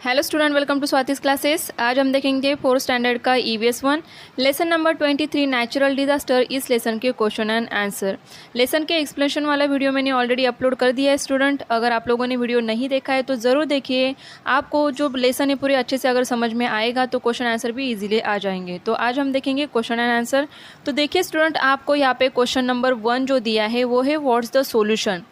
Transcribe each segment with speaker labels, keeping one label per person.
Speaker 1: Hello student, welcome to Swati's classes. आज हम देखेंगे 4th स्टैंडर्ड का EVS 1 lesson number 23 natural disaster. इस लेसन के क्वेश्चन एंड आंसर। लेसन के एक्सप्लेनेशन वाला वीडियो मैंने ऑलरेडी अपलोड कर दिया है स्टूडेंट। अगर आप लोगों ने वीडियो नहीं देखा है तो ज़रूर देखिए, आपको जो लेसन है पूरे अच्छे से अगर समझ में आएगा तो क्वेश्चन आंसर भी ईजिली आ जाएंगे। तो आज हम देखेंगे क्वेश्चन एंड आंसर। तो देखिए स्टूडेंट, आपको यहाँ पे क्वेश्चन नंबर 1 जो दिया है वो है व्हाट्स द सोल्यूशन,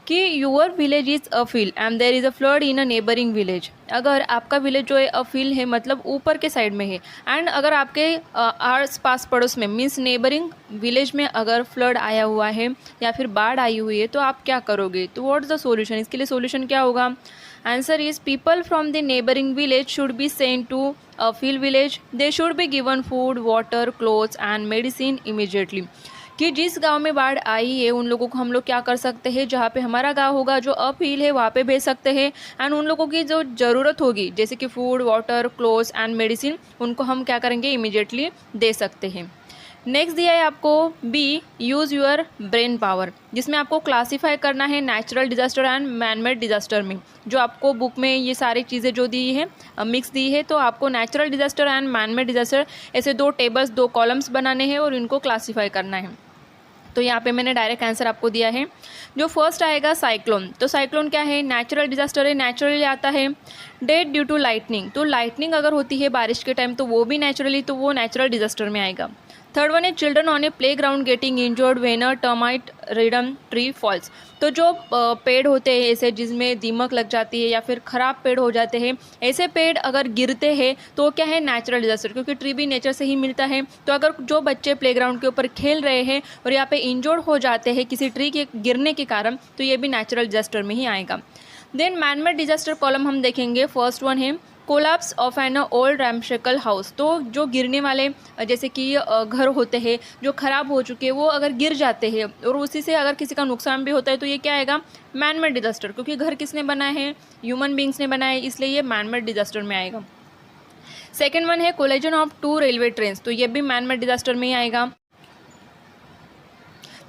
Speaker 1: कि your village is a field and there is a flood in a neighbouring village. अगर आपका विलेज जो है अ फील्ड है, मतलब ऊपर के साइड में है, एंड अगर आपके आस पास पड़ोस में मीन्स नेबरिंग विलेज में अगर फ्लड आया हुआ है या फिर बाढ़ आई हुई है तो आप क्या करोगे। तो व्हाट्स द सॉल्यूशन, इसके लिए सॉल्यूशन क्या होगा। Answer is people from the neighbouring village should be sent to a field village. They should be given food, water, clothes and medicine immediately. कि जिस गांव में बाढ़ आई है उन लोगों को हम लोग क्या कर सकते हैं, जहाँ पे हमारा गांव होगा जो अपहिल है वहाँ पे भेज सकते हैं, एंड उन लोगों की जो ज़रूरत होगी जैसे कि food, water, clothes and medicine, उनको हम क्या करेंगे, इमीडिएटली दे सकते हैं। नेक्स्ट दिया है आपको B, use your brain power, जिसमें आपको क्लासीफाई करना है natural disaster and manmade disaster में। जो आपको बुक में ये सारी चीज़ें जो दी है मिक्स दी है, तो आपको natural disaster and manmade disaster ऐसे 2 टेबल्स 2 कॉलम्स बनाने हैं और इनको क्लासीफाई करना है। तो यहाँ पे मैंने डायरेक्ट आंसर आपको दिया है। जो फर्स्ट आएगा साइक्लोन। तो साइक्लोन क्या है, नेचुरल डिजास्टर है, नेचुरली आता है। डेथ ड्यू टू लाइटनिंग, तो लाइटनिंग अगर होती है बारिश के टाइम तो वो भी नेचुरली, तो वो नेचुरल डिजास्टर में आएगा। थर्ड वन है children on a playground getting injured when a termite ridden tree falls. तो जो पेड़ होते हैं ऐसे जिसमें दीमक लग जाती है या फिर ख़राब पेड़ हो जाते हैं, ऐसे पेड़ अगर गिरते हैं तो क्या है, नेचुरल डिजास्टर, क्योंकि ट्री भी नेचर से ही मिलता है। तो अगर जो बच्चे प्लेग्राउंड के ऊपर खेल रहे हैं और यहाँ पे इंजर्ड हो जाते हैं किसी ट्री के गिरने के कारण, तो ये भी नेचुरल डिजास्टर में ही आएगा। देन मैनमेड डिजास्टर कॉलम हम देखेंगे। फर्स्ट वन है collapse of an old ramshackle house. तो जो गिरने वाले जैसे कि घर होते हैं जो ख़राब हो चुके हैं, वो अगर गिर जाते हैं और उसी से अगर किसी का नुकसान भी होता है तो ये क्या आएगा, मैनमेड डिजास्टर, क्योंकि घर किसने बनाए हैं, ह्यूमन बींग्स ने बनाए, इसलिए ये मैनमेड डिजास्टर में आएगा। सेकेंड वन है कोलिजन ऑफ 2 रेलवे ट्रेन्स, तो ये भी मैनमेड डिजास्टर में ही आएगा।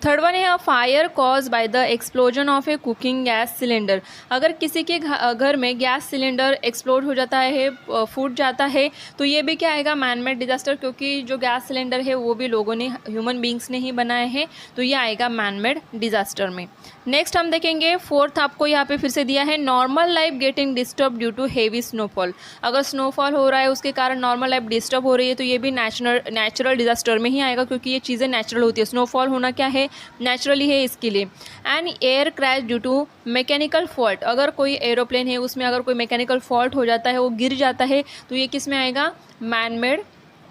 Speaker 1: थर्ड वन है a fire cause by the explosion of A cooking gas cylinder. अगर किसी के घर में गैस सिलेंडर एक्सप्लोड हो जाता है, फूट जाता है, तो ये भी क्या आएगा, मैनमेड डिजास्टर, क्योंकि जो गैस सिलेंडर है वो भी लोगों ने, ह्यूमन बींग्स ने ही बनाए हैं, तो ये आएगा मैनमेड डिजास्टर में। नेक्स्ट हम देखेंगे फोर्थ, आपको यहाँ पे फिर से दिया है normal life getting disturb due to heavy snowfall. अगर स्नोफॉल हो रहा है उसके कारण नॉर्मल लाइफ डिस्टर्ब हो रही है तो ये भी नेचुरल डिजास्टर में ही आएगा, क्योंकि ये चीज़ें नेचुरल होती है। स्नोफॉल होना क्या है, नेचुरली है इसके लिए। And air crash due to mechanical fault, अगर कोई एरोप्लेन है उसमें अगर कोई मैकेनिकल फॉल्ट हो जाता है, वो गिर जाता है, तो ये किस में आएगा, मैनमेड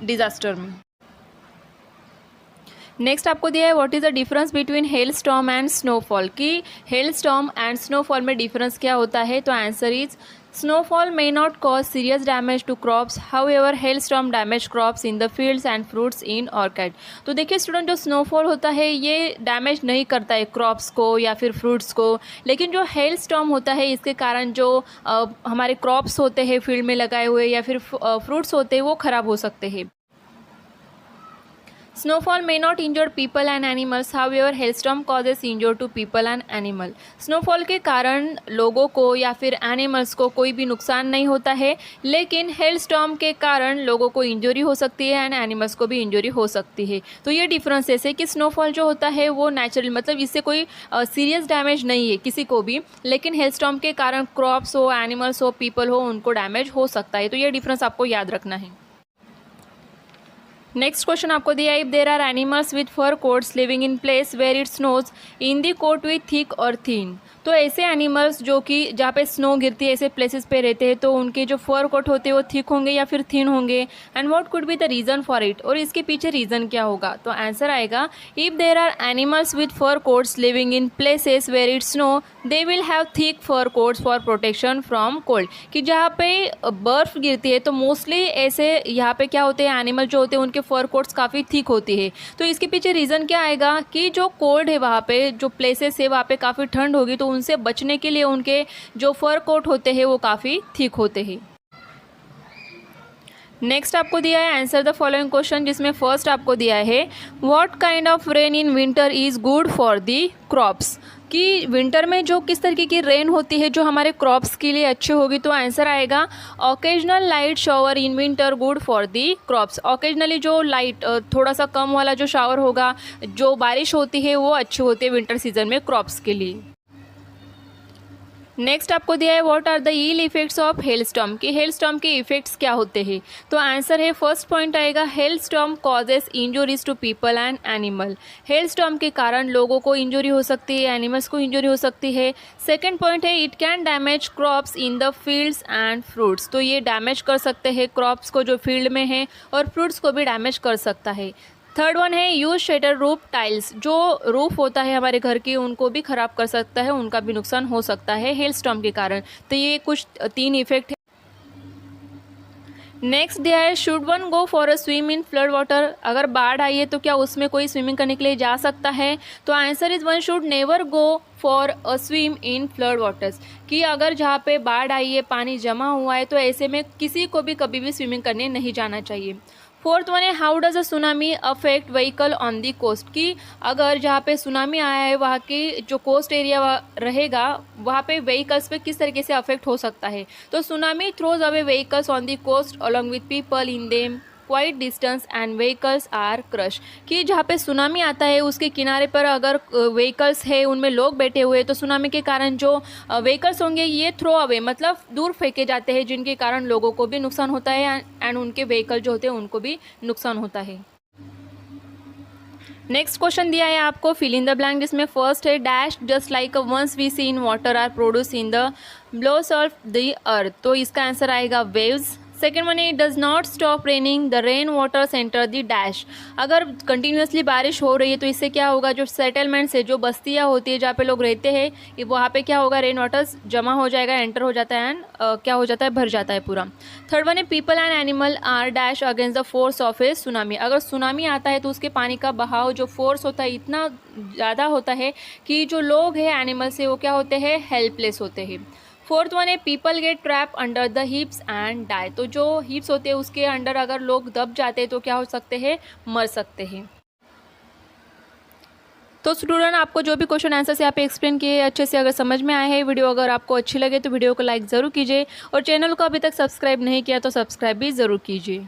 Speaker 1: डिजास्टर में। नेक्स्ट आपको दिया है what is the difference between hello storm and snowfall, कि हेल स्टॉर्म एंड स्नोफॉल में डिफरेंस क्या होता है। तो answer is snowfall may not cause serious damage to crops, however hailstorm damage crops in the fields and fruits in orchard। तो देखिए student, जो snowfall होता है ये डैमेज नहीं करता है क्रॉप्स को या फिर फ्रूट्स को, लेकिन जो हेल स्टॉर्म होता है इसके कारण जो हमारे क्रॉप्स होते हैं फील्ड में लगाए हुए या फिर फ्रूट्स होते हैं वो ख़राब हो सकते हैं। Snowfall may not injure people and animals, however hailstorm causes injury to people and animal। Snowfall के कारण लोगों को या फिर एनिमल्स को कोई भी नुकसान नहीं होता है, लेकिन हेलस्टॉर्म के कारण लोगों को इंजरी हो सकती है एंड एनिमल्स को भी इंजरी हो सकती है। तो ये डिफरेंस है कि स्नोफॉल जो होता है वो नेचुरल, मतलब इससे कोई सीरियस डैमेज नहीं है किसी को भी, लेकिन हेलस्टॉर्म के कारण क्रॉप्स हो, एनिमल्स हो, पीपल हो, उनको डैमेज हो सकता है। तो ये डिफरेंस आपको याद रखना है। नेक्स्ट क्वेश्चन आपको दिया है, if there are animals with fur coats living in place where it snows in the coat with thick और थीन। तो ऐसे एनिमल्स जो कि जहाँ पे स्नो गिरती है ऐसे प्लेसेस पे रहते हैं, तो उनके जो फर कोट होते हैं वो थिक होंगे या फिर थिन होंगे, and what could be the reason for it, और इसके पीछे रीज़न क्या होगा। तो आंसर आएगा if there are animals with fur coats living in places where it snow they will have thick fur coats for protection from cold. कि जहाँ पे बर्फ़ गिरती है तो मोस्टली ऐसे यहाँ पे क्या होते हैं, एनिमल जो होते हैं उनके फर कोट्स काफ़ी थिक होती है। तो इसके पीछे रीज़न क्या आएगा कि जो कोल्ड है वहाँ पे, जो प्लेसेस है वहाँ पे काफ़ी ठंड होगी, तो उनसे बचने के लिए उनके जो फर कोट होते हैं वो काफ़ी थिक होते हैं। नेक्स्ट आपको दिया है आंसर द फॉलोइंग क्वेश्चन, जिसमें फर्स्ट आपको दिया है what kind of rain in winter is good for the crops. कि विंटर में जो किस तरीके की रेन होती है जो हमारे क्रॉप्स के लिए अच्छी होगी। तो आंसर आएगा occasional light shower in winter good for the crops. Occasionally जो लाइट थोड़ा सा कम वाला जो शावर होगा, जो बारिश होती है, वो अच्छी होती है विंटर सीजन में क्रॉप्स के लिए। नेक्स्ट आपको दिया है what are the ill effects of hailstorm, कि हेल स्टॉर्म के इफेक्ट्स क्या होते हैं। तो आंसर है फर्स्ट पॉइंट आएगा hailstorm causes injuries to people and animal. Hailstorm के कारण लोगों को इंजरी हो सकती है, एनिमल्स को इंजरी हो सकती है। सेकेंड पॉइंट है it can damage crops in the fields and fruits, तो ये डैमेज कर सकते हैं क्रॉप्स को जो फील्ड में है, और फ्रूट्स को भी डैमेज कर सकता है। थर्ड वन है यूज शेटर रूफ टाइल्स, जो रूफ होता है हमारे घर की उनको भी ख़राब कर सकता है, उनका भी नुकसान हो सकता है हेल स्टॉर्म के कारण। तो ये कुछ 3 इफेक्ट है। नेक्स्ट दिया है should one go for a swim in flood water, अगर बाढ़ आई है तो क्या उसमें कोई स्विमिंग करने के लिए जा सकता है। तो answer is one should never go for a swim in flood waters, कि अगर जहाँ पे बाढ़ आई है, पानी जमा हुआ है, तो ऐसे में किसी को भी कभी भी स्विमिंग करने नहीं जाना चाहिए। फोर्थ वन है how does a tsunami affect vehicle on the coast, कि अगर जहाँ पे सुनामी आया है वहाँ की जो कोस्ट एरिया रहेगा वहाँ पे व्हीकल्स पे किस तरीके से अफेक्ट हो सकता है। तो tsunami throws away vehicles on the coast along with people in them quite distance and vehicles are crush, कि जहाँ पे सुनामी आता है उसके किनारे पर अगर व्हीकल्स है, उनमें लोग बैठे हुए, तो सुनामी के कारण जो व्हीकल्स होंगे ये थ्रो अवे मतलब दूर फेंके जाते हैं, जिनके कारण लोगों को भी नुकसान होता है एंड उनके व्हीकल जो होते हैं उनको भी नुकसान होता है। नेक्स्ट क्वेश्चन दिया है आपको फिल इन द ब्लैंक, जिसमें फर्स्ट है dash just like ones we see in water are produce in the blows of the earth, तो इसका आंसर आएगा वेव्स। सेकेंड वन है does not stop raining the rain water center the dash, अगर continuously बारिश हो रही है तो इससे क्या होगा, जो सेटलमेंट्स है, जो बस्तियाँ होती है जहाँ पे लोग रहते हैं, वहाँ पे क्या होगा, रेन वाटर्स जमा हो जाएगा, एंटर हो जाता है एंड क्या हो जाता है, भर जाता है पूरा। थर्ड वन है people and animal are dash against the force of a tsunami, अगर सुनामी आता है तो उसके पानी का बहाव जो फोर्स होता है इतना ज़्यादा होता है कि जो लोग हैं एनिमल्स है वो क्या होते हैं, हेल्पलेस होते हैं। फोर्थ वन है people get trap under the heaps and die, तो जो हिप्स होते हैं उसके अंडर अगर लोग दब जाते हैं तो क्या हो सकते हैं, मर सकते हैं। तो स्टूडेंट आपको जो भी क्वेश्चन आंसर से आप एक्सप्लेन किए अच्छे से अगर समझ में आए हैं, वीडियो अगर आपको अच्छी लगे तो वीडियो को लाइक ज़रूर कीजिए, और चैनल को अभी तक सब्सक्राइब नहीं किया तो सब्सक्राइब भी ज़रूर कीजिए।